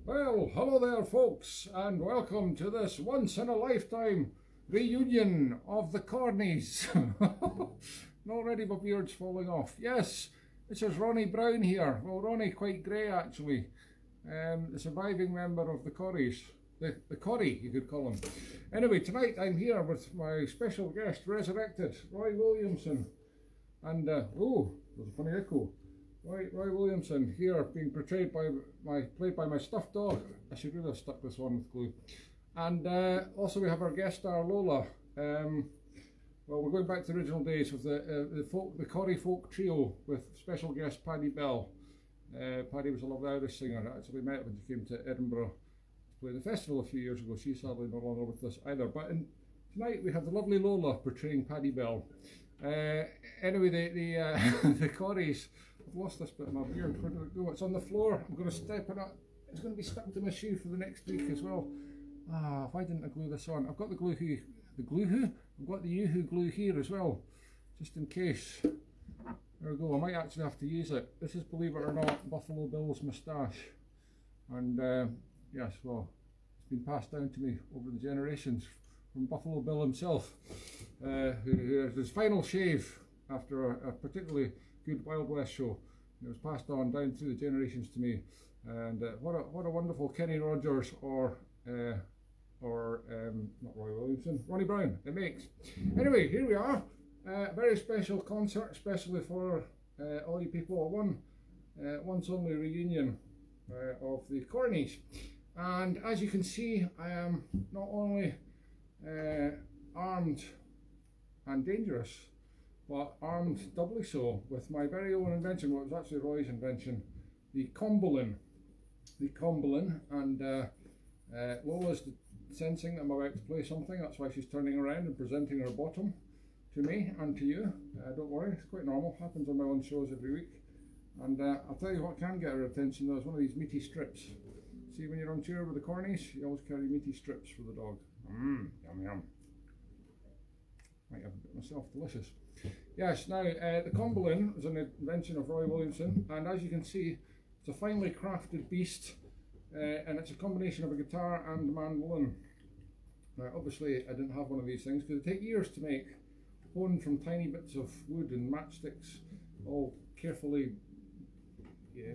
Well, hello there folks, and welcome to this once-in-a-lifetime reunion of the Cornies. Already my beard's falling off. Yes, this is Ronnie Browne here. Well, Ronnie quite grey actually. The surviving member of the Corries. The Corrie, you could call him. Anyway, tonight I'm here with my special guest, resurrected, Roy Williamson. And, oh, there's a funny echo. Roy Williamson here, being portrayed by played by my stuffed dog. I should really have stuck this on with glue. And also we have our guest star Lola. Well, we're going back to the original days with the Corrie folk trio with special guest Paddy Bell. Paddy was a lovely Irish singer. I actually met when she came to Edinburgh to play the festival a few years ago. She's sadly no longer with us either. But tonight we have the lovely Lola portraying Paddy Bell. Anyway, the Corries. I've lost this bit of my beard. Where did it go? It's on the floor. I'm going to step in it. It's going to be stuck to my shoe for the next week as well. Ah, why didn't I glue this on? I've got the glue who? I've got the Yoo-hoo glue here as well, just in case. There we go. I might actually have to use it. This is, believe it or not, Buffalo Bill's moustache. And yes, well, it's been passed down to me over the generations from Buffalo Bill himself, who had his final shave after a particularly good Wild West show. It was passed on down through the generations to me, and what a wonderful Kenny Rogers or not Roy Williamson, Ronnie Browne it makes. Anyway, here we are, a very special concert, especially for all you people. A once only reunion of the Cornies, and as you can see, I am not only armed and dangerous, but armed doubly so with my very own invention. Well, it was actually Roy's invention, the Combolin. And Lola's sensing that I'm about to play something. That's why she's turning around and presenting her bottom to me and to you. Don't worry, it's quite normal. Happens on my own shows every week. And I'll tell you what can get her attention though, is one of these meaty strips. See, when you're on tour with the Cornies, you always carry meaty strips for the dog. Yum yum. Might have a bit myself, delicious. Yes, now the Combolin was an invention of Roy Williamson, and as you can see, it's a finely crafted beast, and it's a combination of a guitar and a mandolin. Now obviously I didn't have one of these things because they take years to make, honed from tiny bits of wood and matchsticks, all carefully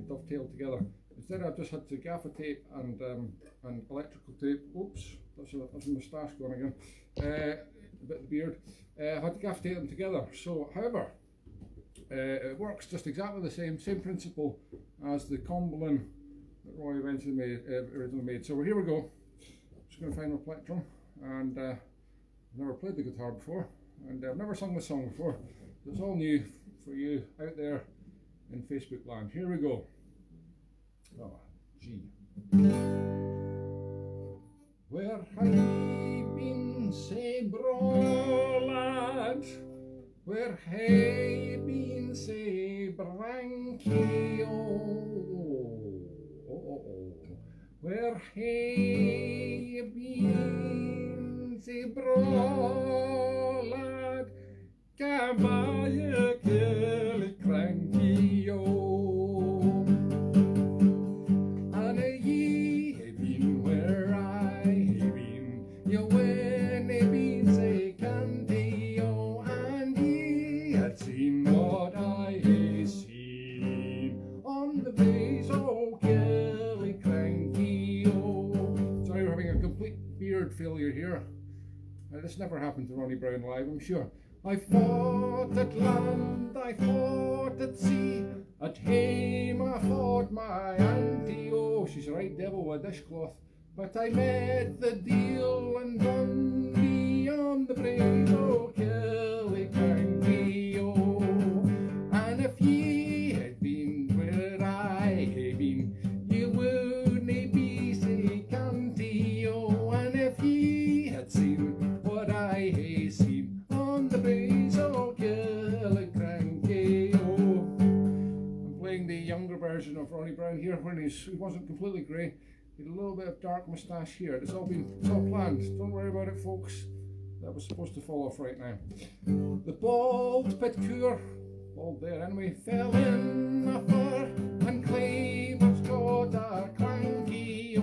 dovetailed together. Instead I've just had to gaffer tape and electrical tape. Oops, that's a moustache going again. A bit of the beard. I had to gaff tape them together. So, however, it works just exactly the same principle as the Combolin that Roy originally made. So here we go. Just going to find my plectrum, and I've never played the guitar before, and I've never sung this song before. So it's all new for you out there in Facebook land. Here we go. Oh, G. Where have ye been, say bro lad? Where have ye been, say branky? Where have ye been, say bro lad? Come ye kill it cranky o. You when he been say candy, oh, and he had seen what I had seen on the blaze, oh, Kelly Cranky, oh. Sorry, we're having a complete beard failure here. This never happened to Ronnie Browne live, I'm sure. I fought at land, I fought at sea, at home I fought my auntie, oh, she's a right devil with a dishcloth. But I met the deal and done beyond the blaze, oh, Kelly Cranky, oh. And if ye had been where I had been, you wouldn't be say canty, oh. And if ye had seen what I had seen on the blaze, oh, Kelly Cranky, oh. I'm playing the younger version of Ronnie Browne here when he wasn't completely grey. He had a little bit of dark moustache here. It's all planned. Don't worry about it, folks. That was supposed to fall off right now. The bald pitcour, bald there anyway, fell in a fur and claimed it's got a cranky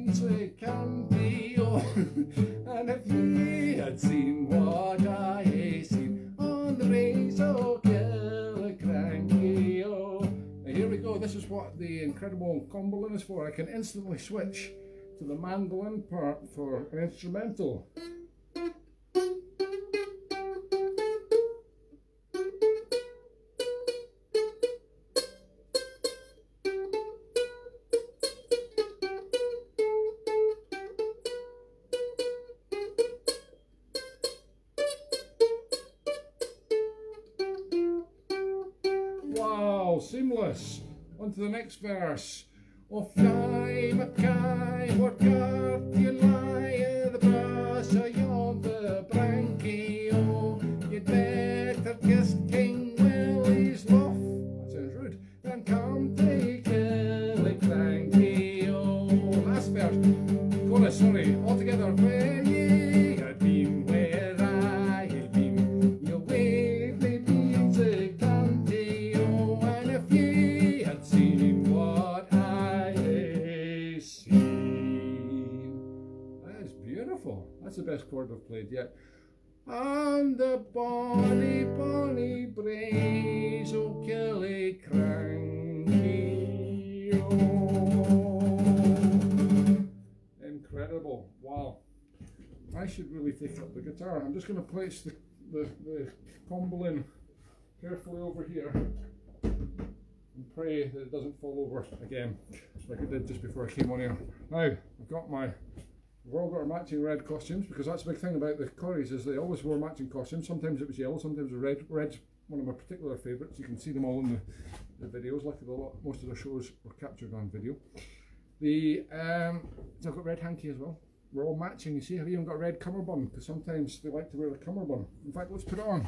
beans with candy, oh. And if ye had seen what I hae seen on the race, oh, Killicrankie, oh. Now here we go, this is what the incredible Combolin is for. I can instantly switch to the mandolin part for an instrumental. Wow, seamless. On to the next verse. O fly, Mackay, what guardian lie the brass ayont the brankie, oh, you'd better kiss King Willie's lof. That sounds rude. Then come take Killicrankie, oh. Last verse. Chorus, sorry, all together. Where ye had been, where I had been, you wave me beans a candy, oh, and if ye had seen what I had seen. That is beautiful. That's the best chord I've played yet. And the bonny, bonny braes o' Killicrankie, oh. Incredible. Wow. I should really take up the guitar. I'm just going to place the Combolin carefully over here and pray that it doesn't fall over again like it did just before I came on here. Now, I've got we've all got our matching red costumes, because that's the big thing about the Corries, is they always wore matching costumes. Sometimes it was yellow, sometimes it was red. Red's one of my particular favourites. You can see them all in the videos. Luckily, most of the shows were captured on video. So I've got red hanky as well. We're all matching, you see. I've even got a red cummerbund, because sometimes they like to wear the cummerbund. In fact, let's put it on.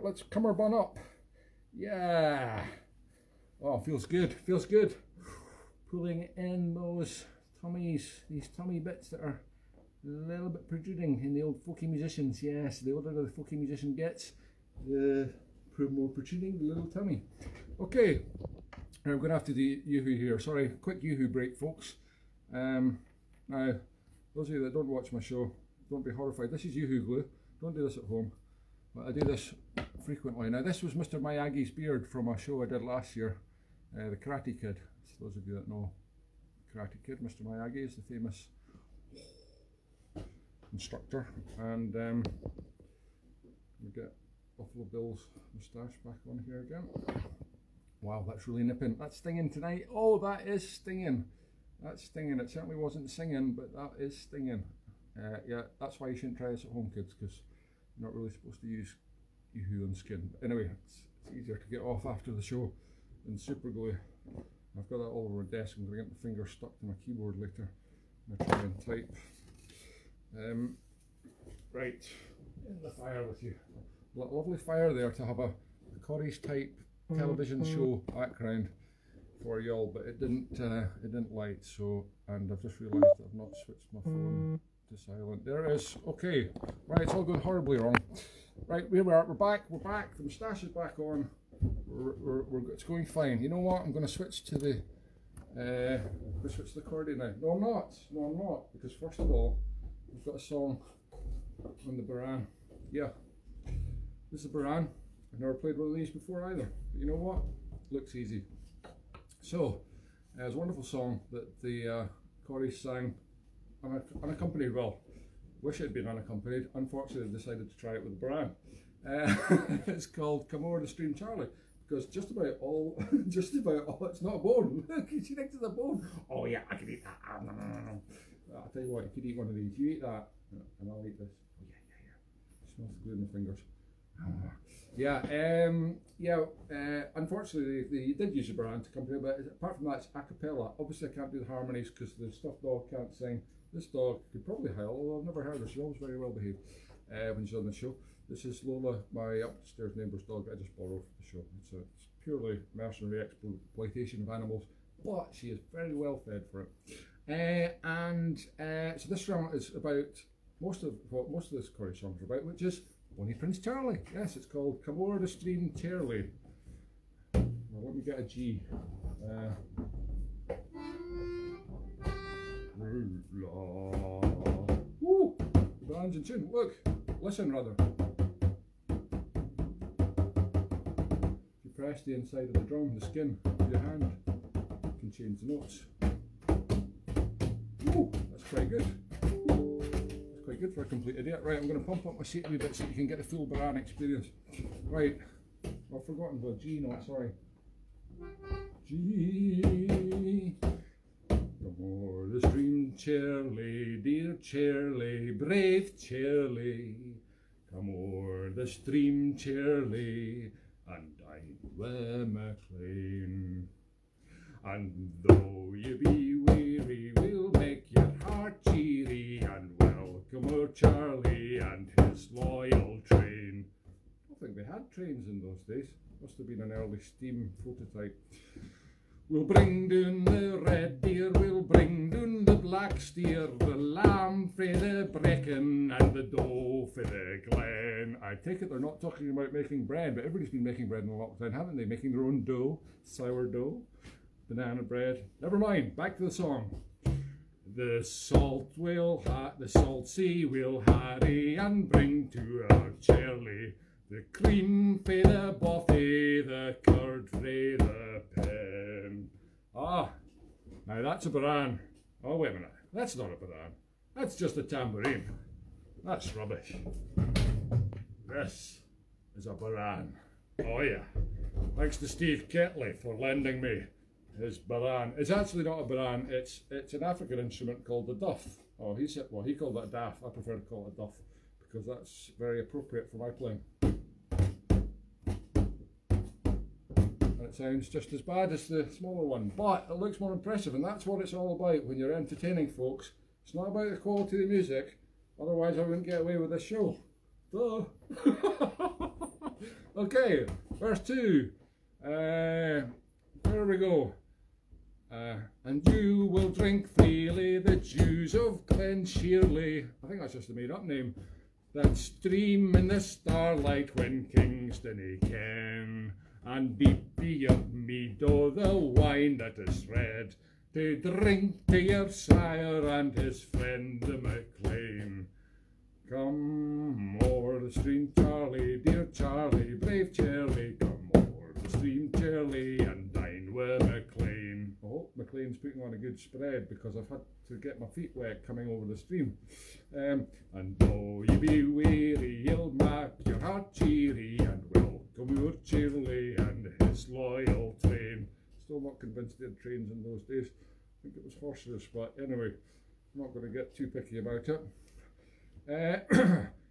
Let's cummerbund up. Yeah. Oh, feels good, feels good. Pulling in those tummies, these tummy bits that are a little bit protruding in the old folky musicians. Yes, the older the folky musician gets, the more protruding the little tummy. Okay, I'm going to have to do yoo-hoo here. Sorry, quick yoo-hoo break, folks. Now, those of you that don't watch my show, don't be horrified. This is yoo-hoo glue. Don't do this at home. But I do this frequently. Now, this was Mr. Miyagi's beard from a show I did last year, The Karate Kid. So those of you that know Karate Kid, Mr. Miyagi is the famous instructor. And we get Buffalo Bill's moustache back on here again. Wow, that's really nipping. That's stinging tonight. Oh, that is stinging. That's stinging. It certainly wasn't singing, but that is stinging. Yeah, that's why you shouldn't try this at home, kids, because you're not really supposed to use yoo-hoo on skin. But anyway, it's easier to get off after the show than super glue. I've got that all over my desk. I'm going to get my fingers stuck to my keyboard later. I'm going to try and type. Right, in the fire with you. Lovely fire there to have a Corries type television show background for y'all, but it didn't light. So, and I've just realised that I've not switched my phone to silent. There it is. Okay, right, it's all going horribly wrong. Right, here we are. We're back. The moustache is back on. It's going fine. You know what? I'm going to switch to the accordion now. No, I'm not. No, I'm not. Because first of all, we've got a song on the Baran. Yeah, this is the Baran. I've never played one of these before either. But you know what? Looks easy. So, it's a wonderful song that the Corries sang unaccompanied. Well, wish it had been unaccompanied. Unfortunately, I decided to try it with the Baran. It's called Come Over the Stream Charlie, because just about all, it's not a bone. You see next to the bone. Oh yeah, I can eat that. I'll tell you what, you could eat one of these. You eat that, and I'll eat this. Oh yeah. Smells the glue in my fingers. Unfortunately, they did use a Baran to accompany, but apart from that, it's a cappella. Obviously, I can't do the harmonies because the stuffed dog can't sing. This dog could probably howl, although I've never heard her. She's always very well behaved when she's on the show. This is Lola, my upstairs neighbour's dog that I just borrowed for the show. It's purely mercenary exploitation of animals, but she is very well fed for it. So this song is about most of this Corrie songs are about, which is Bonnie Prince Charlie. Yes, it's called Come Over the Stream Charlie. Now let me get a G. everyone's in tune. Look, listen rather. If you press the inside of the drum, the skin with your hand, you can change the notes. Oh, that's quite good. That's quite good for a complete idiot. Right, I'm going to pump up my seat a wee bit so you can get the full Baran experience. Right, I've forgotten the G note, sorry. G. Come o'er the stream, Charlie, dear Charlie, brave Charlie. Come o'er the stream, Charlie, and dine with MacLean. And though you be weary, we'll make your heart cheery, and welcome o'er Charlie and his loyal train. I don't think they had trains in those days. Must have been an early steam prototype. We'll bring down the red deer, we'll bring down the black steer, the lamb frae the brecken and the doe frae the glen. I take it they're not talking about making bread, but everybody's been making bread in the lockdown, haven't they? Making their own dough, sourdough, banana bread. Never mind, back to the song. The salt sea we'll harry and bring to our Charlie. The cream frae the bothy, the curd frae the pen. Ah, now that's a Baran. Oh, wait a minute, that's not a Baran. That's just a tambourine. That's rubbish. This is a Baran. Oh yeah. Thanks to Steve Ketley for lending me his Baran. It's actually not a Baran, it's an African instrument called the duff. Oh, he said, well, he called it a daff. I prefer to call it a duff because that's very appropriate for my playing. It sounds just as bad as the smaller one, but it looks more impressive, and that's what it's all about when you're entertaining folks. It's not about the quality of the music, otherwise I wouldn't get away with this show. Duh. Okay, verse 2. There we go. And you will drink freely the dews of Glen Shirley. I think that's just a made up name. That stream in the starlight when Kingston ken. And deep be up mead o' the wine that is red, to drink to your sire and his friend MacLean. Come o'er the stream, Charlie, dear Charlie, brave Charlie, come o'er the stream, Charlie, and dine with MacLean. I hope MacLean's putting on a good spread because I've had to get my feet wet coming over the stream. And though you be weary, you'll make your heart cheery, and welcome o'er Charlie and his loyal train. Still not convinced they had trains in those days. I think it was horses, but anyway, I'm not going to get too picky about it.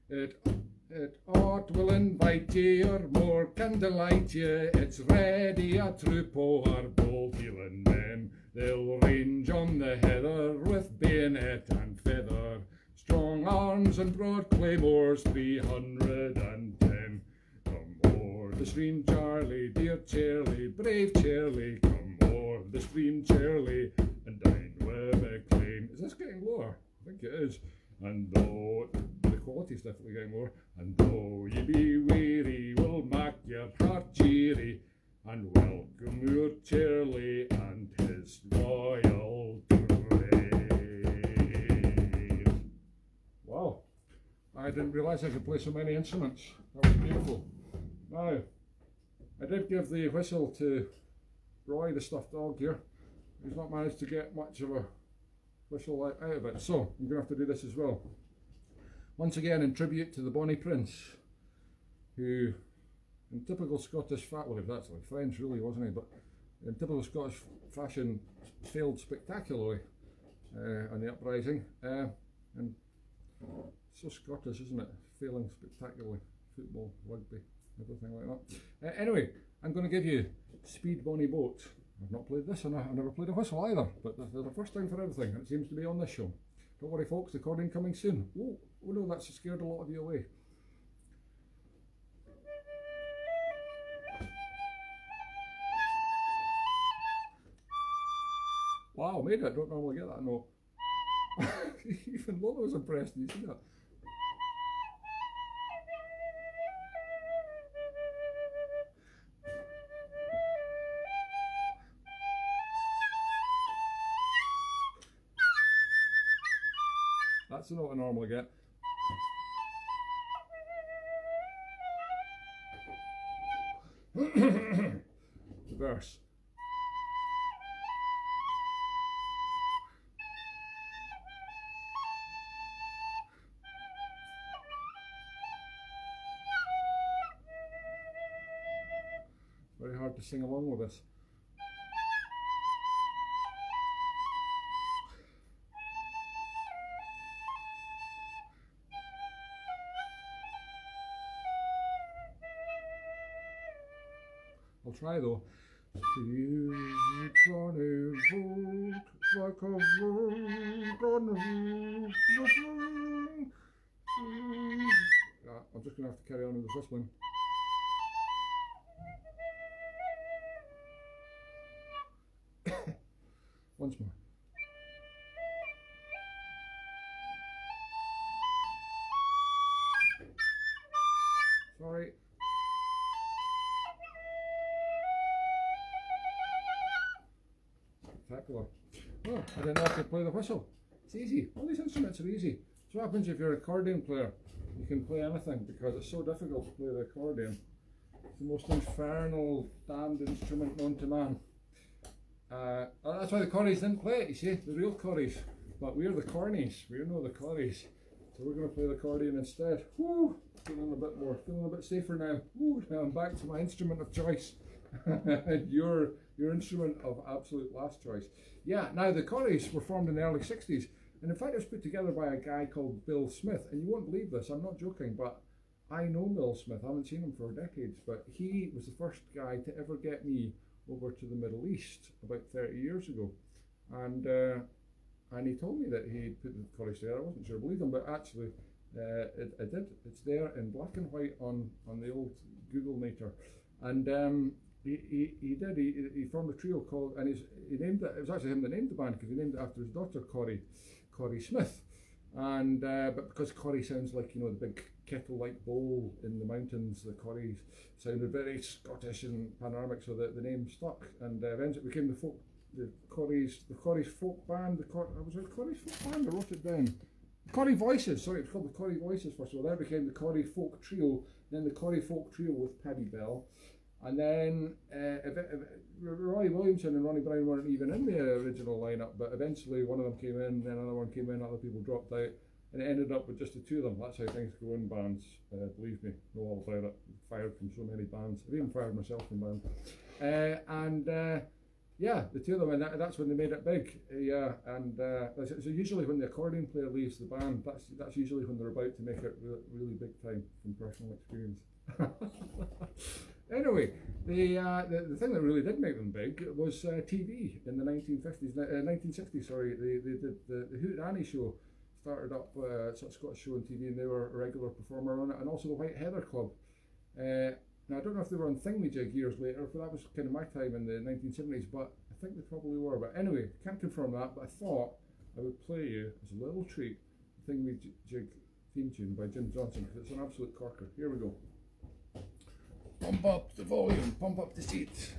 It ought will invite ye, or more can delight ye. It's ready a troop o' our bold Hieland men. They'll range on the heather with bayonet and feather, strong arms and broad claymores 310. Come o'er the stream, Charlie, dear Charlie, brave Charlie, come o'er the stream, Charlie, and dine with MacLean. Is this getting lower? I think it is. And though the quality's definitely getting lower, and though ye be weary, we'll make your heart cheery, and welcome your Charlie and his royal train. Wow, I didn't realise I could play so many instruments. That was beautiful. Now, I did give the whistle to Roy, the stuffed dog here. He's not managed to get much of a whistle out of it, so I'm going to have to do this as well. Once again, in tribute to the Bonnie Prince, who, in typical Scottish fashion, well, he was actually French really, wasn't he, but in typical Scottish fashion, failed spectacularly on the uprising, and so Scottish, isn't it, failing spectacularly, football, rugby, everything like that. Anyway, I'm going to give you Speed Bonnie Boat. I've not played this and I've never played a whistle either, but there's a first time for everything, and it seems to be on this show. Don't worry folks, the recording coming soon. Oh no, that's scared a lot of you away. Wow, made it, don't normally get that note. Even Lola was impressed, did you see that? That's the note I normally get. Reverse. Very hard to sing along with this. I'll try though. Yeah, I'm just going to have to carry on with the whistling. Once more. Sorry. Spectacular. Oh, I didn't know I could play the whistle. It's easy. All these instruments are easy. So what happens if you're an accordion player? You can play anything because it's so difficult to play the accordion. It's the most infernal damned instrument known to man. That's why the Corries didn't play it, you see, the real Corries. But we're the Cornies, we're no the Corries. So we're going to play the accordion instead. Woo! Feeling a bit safer now. Woo! Now I'm back to my instrument of choice. your instrument of absolute last choice. Yeah, now the Corries were formed in the early 60s. And in fact it was put together by a guy called Bill Smith. And you won't believe this, I'm not joking, but I know Bill Smith. I haven't seen him for decades, but he was the first guy to ever get me over to the Middle East about 30 years ago, and he told me that he put the Corries together. I wasn't sure I believed him, but actually I did. It's there in black and white on the old Google Nature, and he formed a trio called, and he named it. It was actually him that named the band because he named it after his daughter Corrie Smith, and but because Corrie sounds like, you know, the big kettle-like bowl in the mountains, the Corries sounded very Scottish and panoramic, so the name stuck, and eventually it became the Corries folk band. Was it Corries folk band? I wrote it down. Corrie Voices. Sorry, it was called the Corrie Voices first of all. Then it became the Corrie Folk Trio. Then the Corrie Folk Trio with Paddy Bell, and then Roy Williamson and Ronnie Browne weren't even in the original lineup, but eventually one of them came in, then another one came in, other people dropped out. And it ended up with just the two of them. That's how things go in bands. Believe me, know all about it. Fired from so many bands. I've even fired myself from bands. Yeah, the two of them, and that's when they made it big. Yeah, and so usually when the accordion player leaves the band, that's usually when they're about to make it really big time from personal experience. Anyway, the thing that really did make them big was TV in the 1960s. Sorry, they did the Who at Annie show. Started up a Scottish show on TV, and they were a regular performer on it, and also the White Heather Club. Now I don't know if they were on Thingamajig years later, but that was kind of my time in the 1970s, but I think they probably were. But anyway, can't confirm that, but I thought I would play you as a little treat the Thingamajig theme tune by Jim Johnson, because it's an absolute corker. Here we go. Pump up the volume, pump up the seats.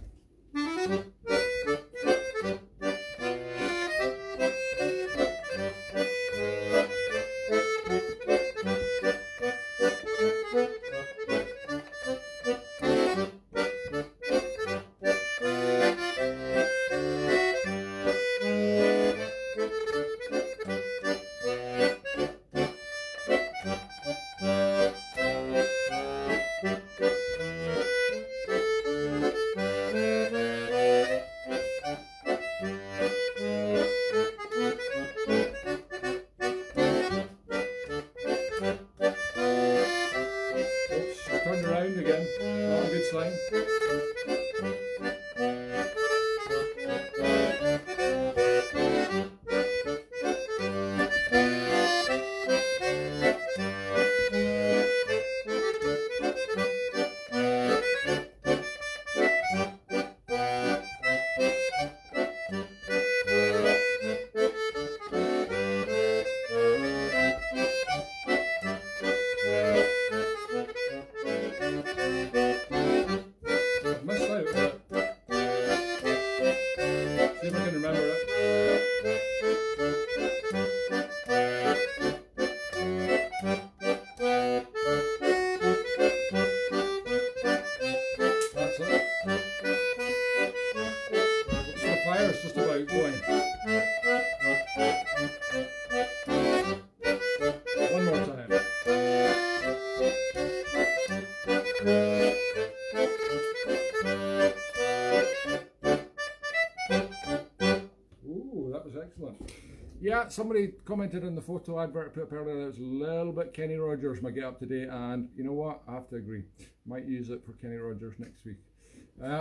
One more time. Ooh, that was excellent. Yeah, somebody commented on the photo advert I put up earlier that it was a little bit Kenny Rogers, my get up today, and you know what? I have to agree. Might use it for Kenny Rogers next week.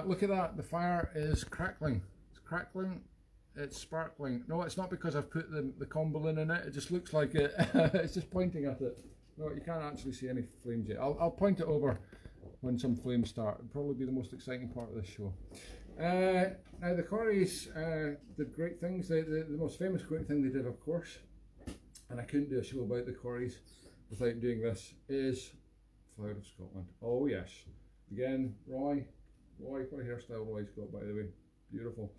Look at that, the fire is crackling. It's crackling, it's sparkling. No, it's not because I've put the Combolin in it, it just looks like it. It's just pointing at it. No, you can't actually see any flames yet. I'll point it over when some flames start. It'll probably be the most exciting part of this show. Now the Corries did great things. The most famous great thing they did, of course, and I couldn't do a show about the Corries without doing this, is Flower of Scotland. Oh yes. Again, Roy, what a hairstyle Roy's got, by the way. Beautiful.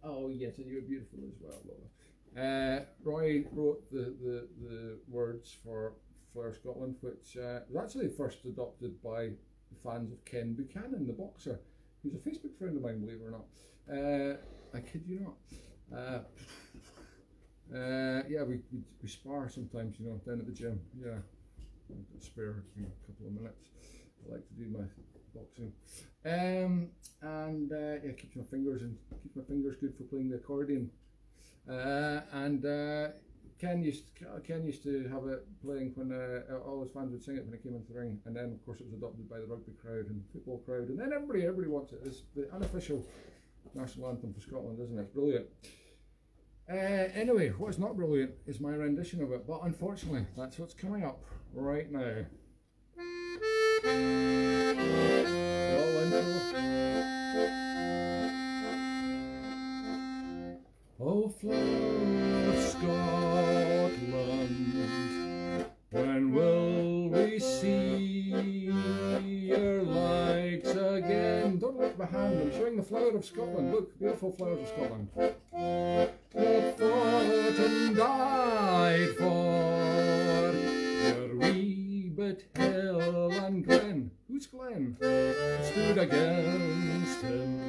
Oh yes, and you're beautiful as well, Lola. Roy wrote the words for Flower of Scotland, which was actually first adopted by the fans of Ken Buchanan, the boxer, who's a Facebook friend of mine, believe it or not. I kid you not. Yeah, we spar sometimes, you know, down at the gym. Yeah, I've got a spare couple of minutes. I like to do my boxing. Yeah, keeps my fingers good for playing the accordion. Ken used to have it playing when all his fans would sing it when he came into the ring, and then of course it was adopted by the rugby crowd and football crowd, and then everybody wants it. It's the unofficial national anthem for Scotland, isn't it? It's brilliant. Anyway, what's not brilliant is my rendition of it, but unfortunately that's what's coming up right now. Oh, flower of Scotland, when will we see your likes again? Don't look behind me, I'm showing the flower of Scotland. Look, beautiful flowers of Scotland. That fought and died for your wee bit hill and glen. Who's Glen? Stood against him.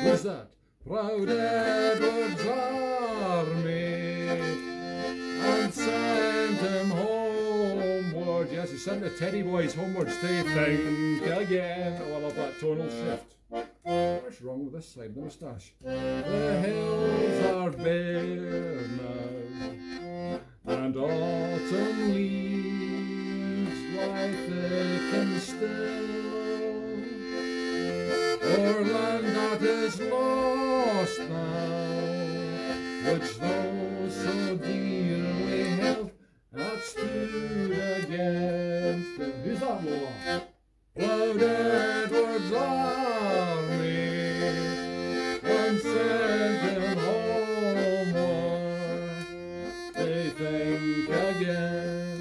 Who's that? Proud Edward's army, and sent him homeward. Yes, he sent the Teddy boys homeward. Stay think again. Oh, I love that tonal shift. What's wrong with this side of the moustache? The hills are bare now, and autumn leaves lie thick and still. O'er land that is lost now, which those so dearly held, that stood against them. Who's that, Lola? Proud Edward's army, and sent him homeward. They think again.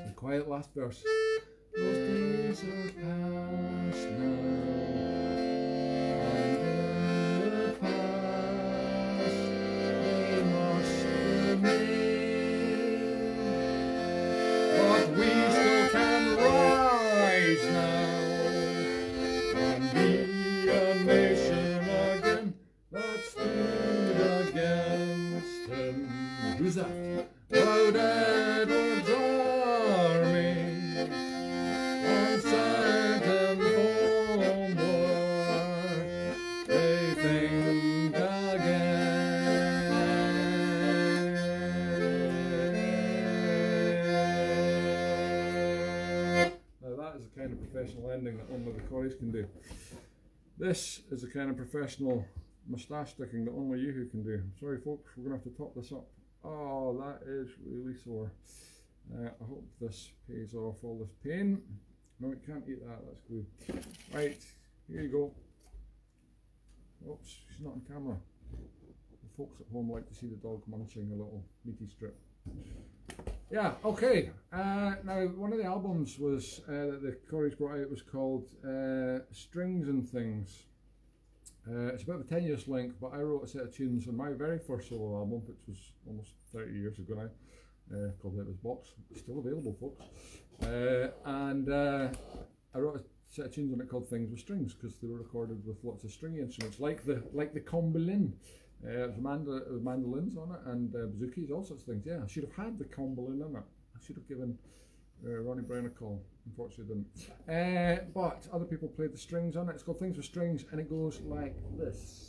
The quiet last verse. Those days are past now, and in the past they must remain, but we still can rise now and be a nation again that stood against him. Who's that? Proud Edward's army, and sent him homeward. They think again. Now that is the kind of professional ending that only the Corries can do. This is the kind of professional moustache sticking that only you can do. I'm sorry folks, we're going to have to top this up. Oh, that is really sore. I hope this pays off all this pain. No, you can't eat that, that's glue. Right, here you go. Oops, she's not on camera. The folks at home like to see the dog munching a little meaty strip. Yeah, okay. Now, one of the albums was that the Corries brought out was called Strings and Things. It's about a 10-year length, but I wrote a set of tunes on my very first solo album, which was almost 30 years ago now, called It Was Box. It's still available, folks. I wrote a set of tunes on it called Things with Strings, because they were recorded with lots of stringy instruments, like the Combolin. There's mandolins on it and bouzouki, all sorts of things. Yeah, I should have had the Combolin in it. I should have given Ronnie Browne a call. Unfortunately didn't. But other people played the strings on it. It's called Things with Strings, and it goes like this.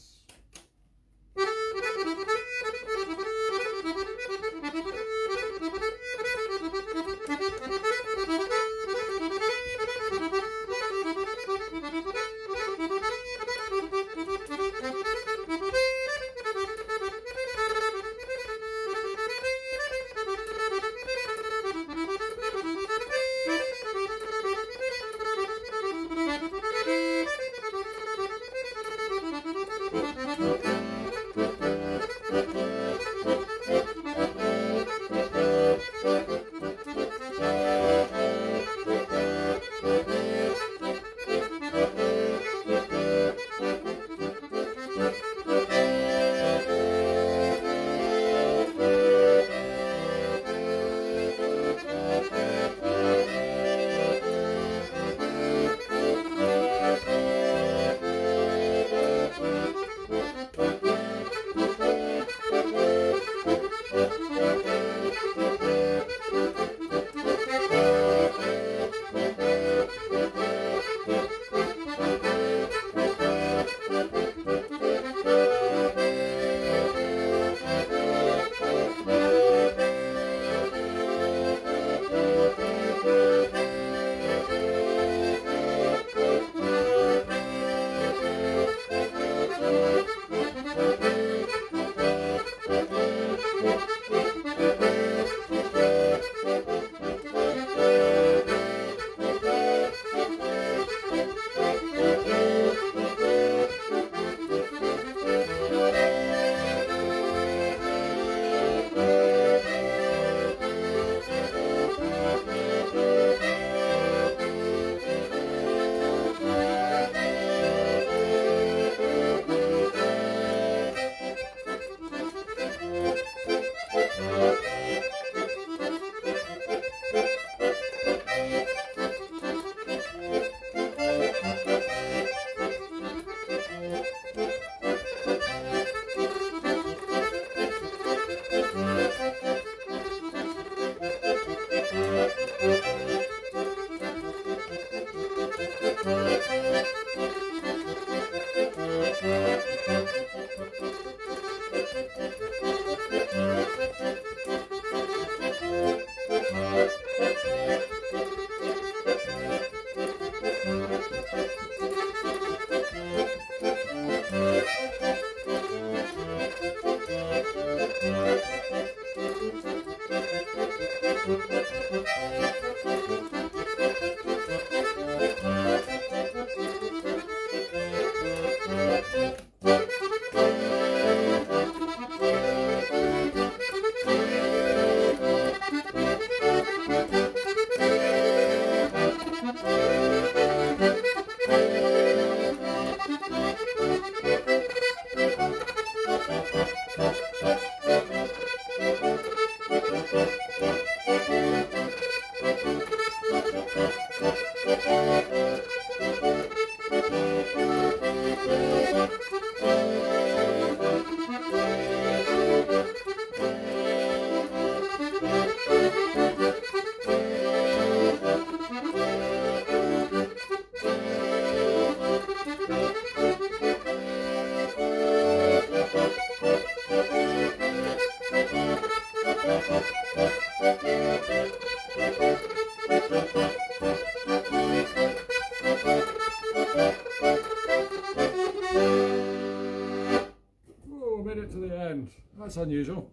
That's unusual.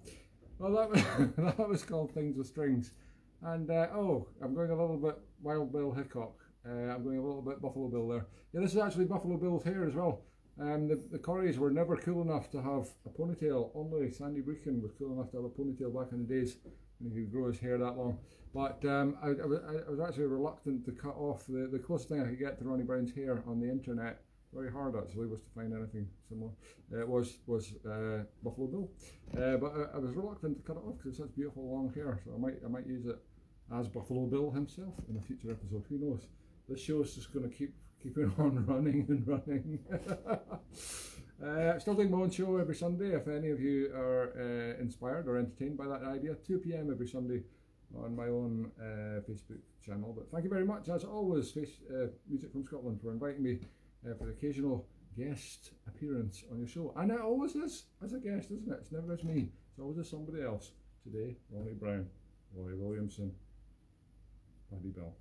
Well, that was called Things with Strings. And oh, I'm going a little bit Wild Bill Hickok. I'm going a little bit Buffalo Bill there. Yeah, this is actually Buffalo Bill's hair as well. The Corries were never cool enough to have a ponytail. Only Sandy Buchan was cool enough to have a ponytail back in the days when he could grow his hair that long. But I was actually reluctant to cut off. The closest thing I could get to Ronnie Browne's hair on the internet, very hard actually, was to find anything similar. Was Buffalo Bill, but I was reluctant to cut it off because it's such beautiful long hair. So I might use it as Buffalo Bill himself in a future episode. Who knows? This show is just going to keep on running and running. Still doing my own show every Sunday. If any of you are inspired or entertained by that idea, 2 p.m. every Sunday on my own Facebook channel. But thank you very much, as always, Music from Scotland, for inviting me for the occasional guest appearance on your show. And it always is as a guest, isn't it? It's never as me. It's always as somebody else. Today, Ronnie Browne, Roy Williamson, Paddy Bell.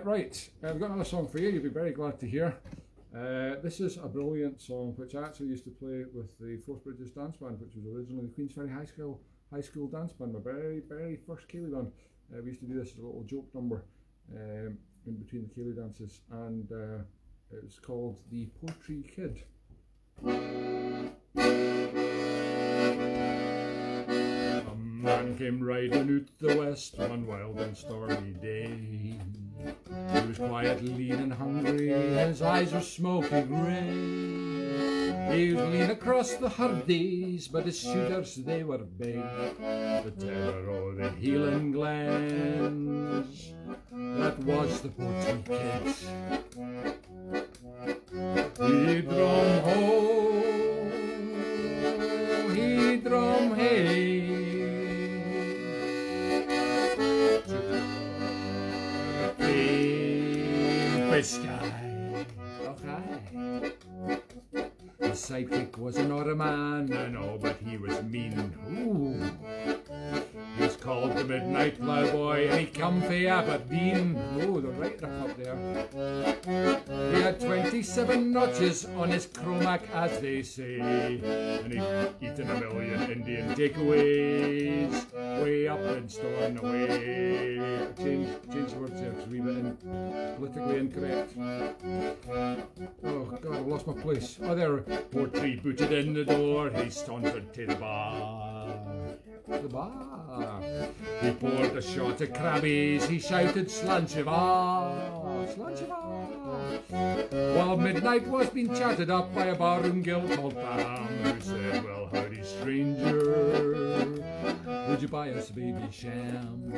Right, I've got another song for you. You'll be very glad to hear. This is a brilliant song which I actually used to play with the Forth Bridges Dance Band, which was originally the Queensferry High School Dance Band, my very first ceilidh band. We used to do this as a little joke number in between the ceilidh dances, and it was called The Poetry Kid. A man came riding out the west one wild and stormy day. He was quiet, lean and hungry, his eyes were smoky grey. He was lean across the hardies, but his shooters they were big. The terror o' the Heelan glens, that was the Poetry Kid. He drum ho, he drum hey. Sky, okay. His sidekick was an Ottoman, I know, but he was mean. Ooh. He was called the Midnight Ploughboy, and he come fae Aberdeen. Oh, the right up there. He had 27 notches on his chromac, as they say, and he'd eaten a million Indian takeaways way up in Stornoway. Change words there, it's a wee bit politically incorrect. Oh God, I've lost my place. Oh, there. Poetry booted in the door, he sauntered to the bar. The bar. He poured a shot of crabbies, he shouted Slanchivar, Slanchivar. While midnight was being chatted up by a barroom girl called Pam, who said, well, howdy stranger, would you buy us a baby sham?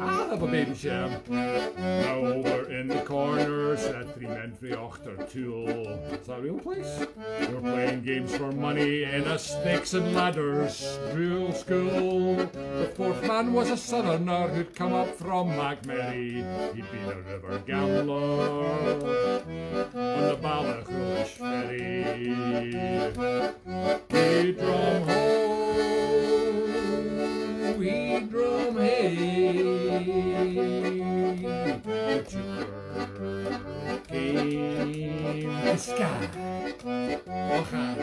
I'll have a baby sham. Now over in the corner sat 3 men frae Ochtertool. Is that a real place? They were playing games for money in a snakes and ladders drill school. The 4th man was a southerner who'd come up from Magmerry. He'd been a river gambler on the Ballachrush ferry. He drum ho, he drum hey. The chipper came the sky. Oh hi.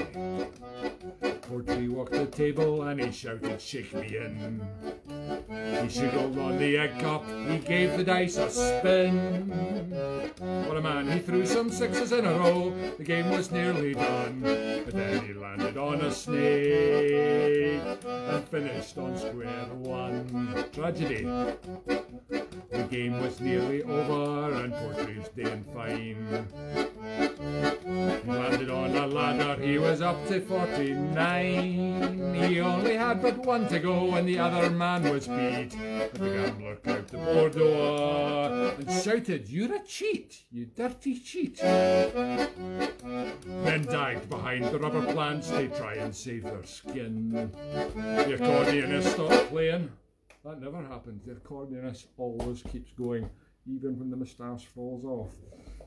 Poetry walked the table and he shouted, shake me in. He shiggled on the egg cup, he gave the dice a spin. What a man, he threw some 6s in a row, the game was nearly done. But then he landed on a snake and finished on square one. Tragedy. The game was nearly over and Poetry was doing fine. He landed on a ladder, he was up to 49. He only had but 1 to go and the other man was beat. But the gambler crouched the Bordeaux and shouted, you're a cheat, you dirty cheat. Men dived behind the rubber plants to try and save their skin. The accordionist stopped playing. That never happens. The accordionist always keeps going, even when the moustache falls off.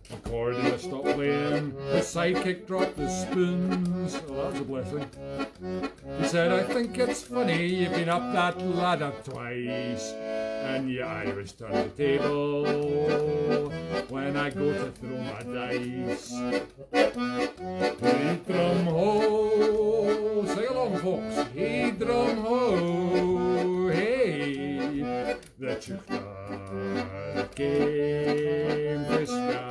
The accordionist stopped playing, his sidekick dropped the spoons. Oh, that's a blessing. He said, I think it's funny you've been up that ladder twice, and your Irish turn the table when I go to throw my dice. Hey drum ho, sing along folks. Hey drum ho, hey, the chukka came to sky.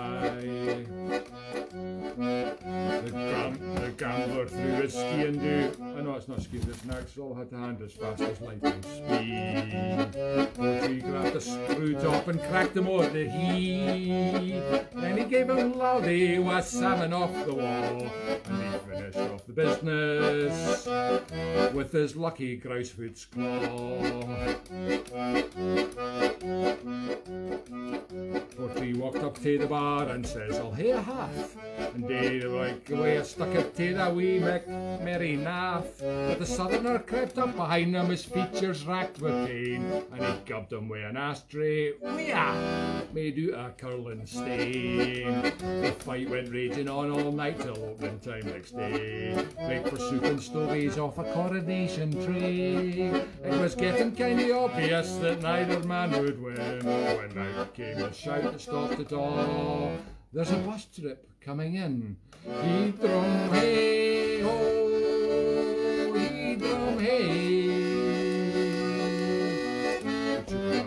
The gambler threw his ski and do. I know it's not ski, it's next. All had to hand as fast as lightning speed. Poetry grabbed a screw top and cracked him over the heat. Then he gave him loudy with salmon off the wall. And he finished off the business with his lucky grousefoot's claw. Portree walked up to the bar and says, I'll hae a half. And they like the way I stuck it to the wee merry naff. But the southerner crept up behind him, his features racked with pain, and he gubbed him with an ashtray, made out a curling stain. The fight went raging on all night till opening time next day. Like for souping stories off a coronation tray. It was getting kinda obvious that neither man would win. When out came the shout that stopped it all. There's a bus trip coming in. He drum hey ho, he drum hey. The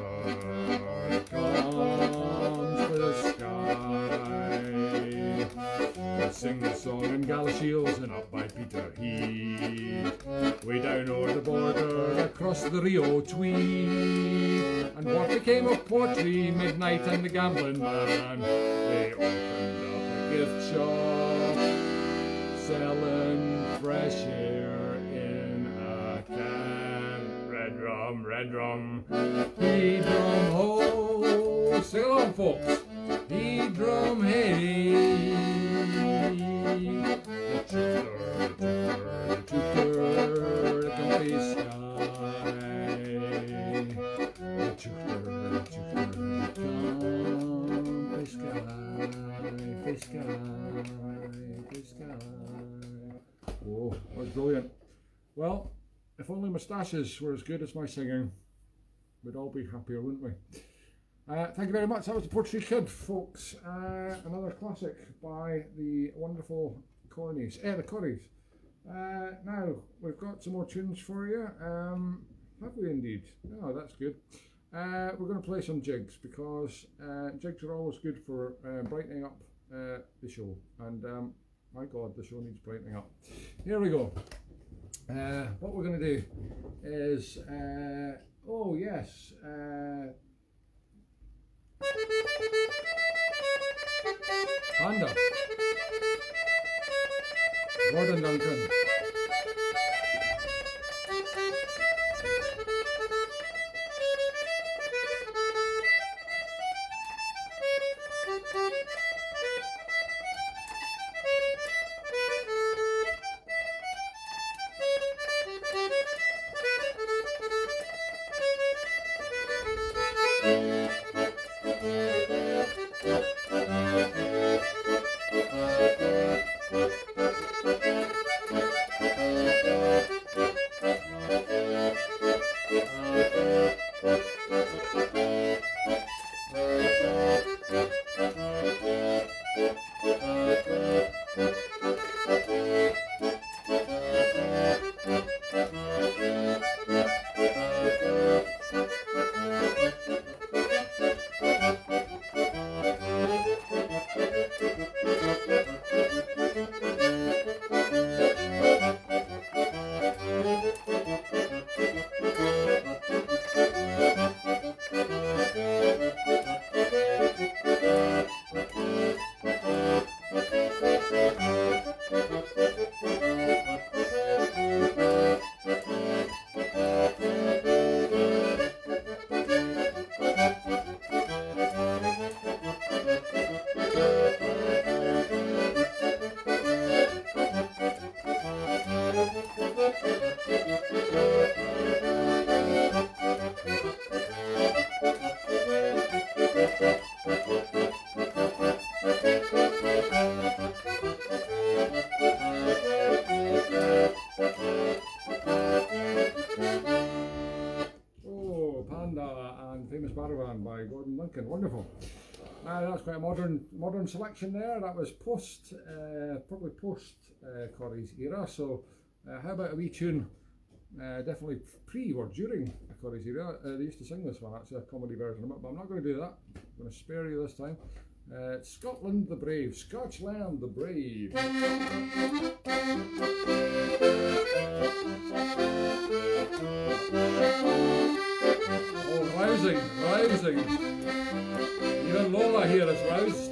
comes to the sky. We'll sing the song in Galashiels and up by Peter Heath. Way down over the border, across the Rio Tweed. And what became of Portree, Midnight and the gambling man? They opened up a gift shop, selling fresh air in a can. Red rum, he drum ho, sing along folks. He drum hey. The tutor, the comfy sky. The sky. Oh, that was brilliant. Well, if only moustaches were as good as my singing, we'd all be happier, wouldn't we? Thank you very much. That was the Portree Kid, folks. Another classic by the wonderful Cornies, the Corries. Now, we've got some more tunes for you. Have we indeed? Oh, that's good. We're going to play some jigs because jigs are always good for brightening up the show. And my God, the show needs brightening up. Here we go. What we're going to do is, oh yes, Panda, Gordon Duncan. By Gordon Duncan, wonderful. That's quite a modern selection there. That was probably post Corries era. So how about a wee tune? Definitely pre or during Corries era. They used to sing this one. That's a comedy version of it, but I'm not going to do that. I'm going to spare you this time. Scotland the Brave, Scotchland the Brave. Oh, rousing. Even Lola here is roused.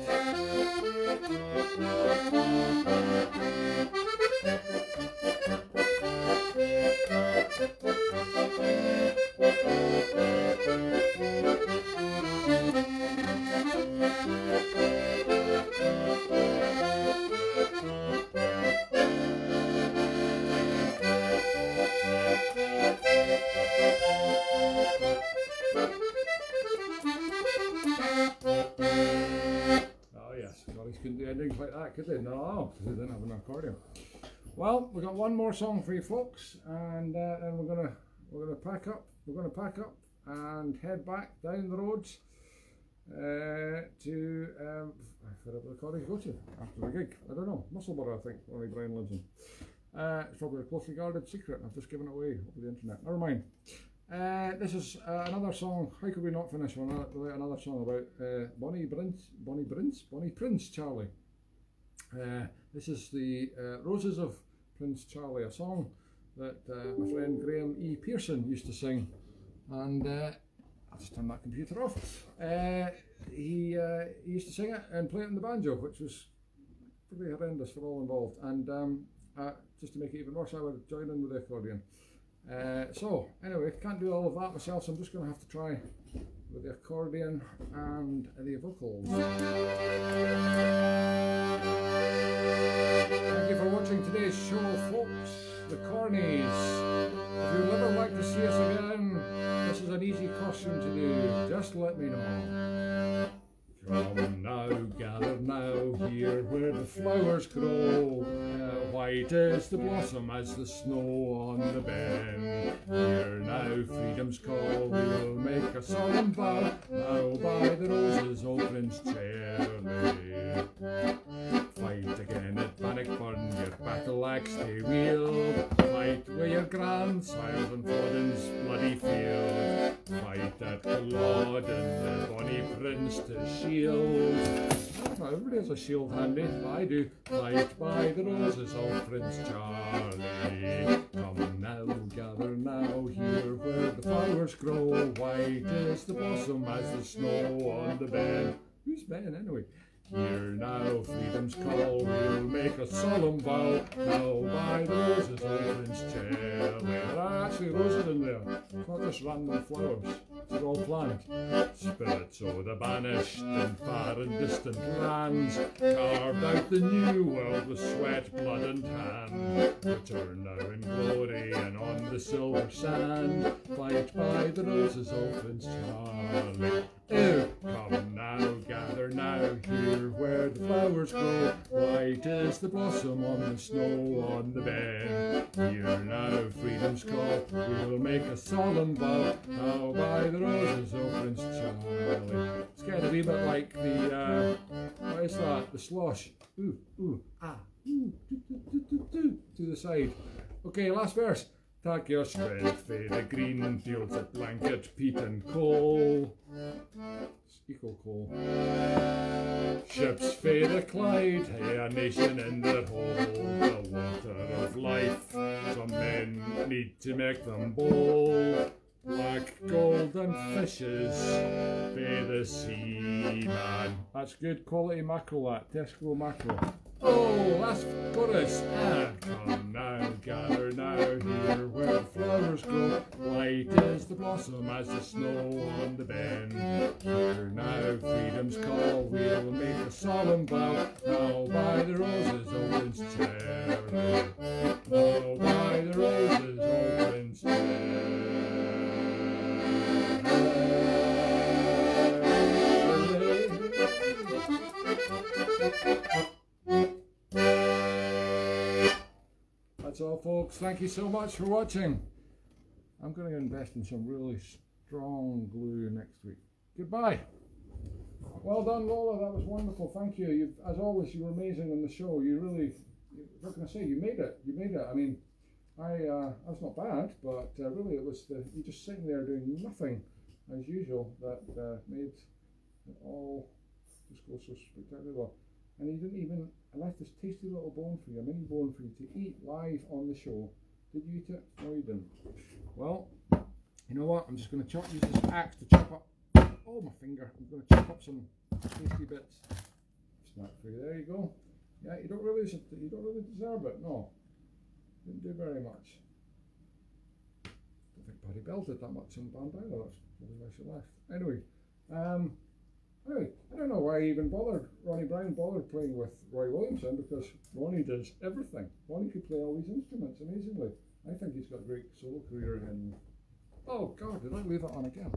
that, could they? No, because they didn't have an accordion. Well, we've got one more song for you folks, and then we're gonna pack up. We're gonna pack up and head back down the roads to wherever the Corries go to after the gig. I don't know, Musselburgh, I think Ronnie Browne lives in. It's probably a closely guarded secret. I've just given it away over the internet. Never mind. This is another song. How could we not finish with another song about Bonnie Prince Charlie? This is the Roses of Prince Charlie, a song that my friend Graham E. Pearson used to sing, and I'll just turn that computer off. He used to sing it and play it on the banjo, which was pretty horrendous for all involved, and just to make it even worse, I would join in with the accordion. So anyway, can't do all of that myself, so I'm just going to have to try with the accordion and the vocals. Thank you for watching today's show, folks. The Cornies. If you'd ever like to see us again, this is an easy costume to do. Just let me know. Come now, gather now, here where the flowers grow. White is the blossom as the snow on the ben. Hear now freedom's call, we'll make a solemn vow. Now by the roses, O Prince Charlie. Fight again at Bannockburn, your battle axe they wield. Fight where your grandsires on Flodden's bloody field. Fight at Culloden, the bonny prince to shield. Not everybody has a shield handy, I do. Fight by the roses, O Prince Charlie. Come now, gather now, here where the flowers grow. White is the blossom as the snow on the ben. Who's Ben anyway? Hear now freedom's call, we'll make a solemn vow. Now by the roses, O Prince Charlie. There are actually roses in there, it's not just random flowers, it's all planned. Spirits o' the banished in far and distant lands, carved out the new world with sweat, blood and hand. Return now in glory and on the silver sand. Fight by the roses, O Prince Charlie. Oh, come now, gather now, here where the flowers grow. White is the blossom on the snow on the ben. Hear now freedom's call, we'll make a solemn vow. Now by the roses, O Prince Charlie. It's getting a wee bit like the, what is that, the slosh. Ooh, ooh, ah, ooh, to the side. Okay, last verse. Tak your strength for the green fields at blanket, peat and coal. It's equal coal. Ships for the Clyde, a nation in their hold. The water of life, some men need to make them bold. Black gold and fishes for the seaman. That's good quality mackerel, that Tesco mackerel. Oh, last chorus. Come now, gather now, here where the flowers grow. White is the blossom as the snow on the ben. Hear now freedom's call, we'll make a solemn vow. Now by the roses, O Prince Charlie. Now by the roses, O Prince Charlie. That's all, folks. Thank you so much for watching. I'm going to invest in some really strong glue next week. Goodbye. Well done, Lola. That was wonderful. Thank you. As always, you were amazing on the show. You really, what can I say? You made it. You made it. I mean, I was not bad, but really it was you just sitting there doing nothing as usual that made it all just go so spectacularly well. And he didn't even, I left this tasty little bone for you, a mini bone for you to eat live on the show. Did you eat it? No, you didn't. Well, you know what? I'm just going to use this axe to chop up, oh my finger, I'm going to chop up some tasty bits. Snack for you, there you go. Yeah, you don't really deserve it, no. Didn't do very much. Don't think Paddy Bell did that much in the band either, that's probably why she left. Anyway, I don't know why he even Ronnie Browne bothered playing with Roy Williamson, because Ronnie does everything. Ronnie could play all these instruments amazingly. I think he's got a great solo career in... Oh God, did I leave it on again?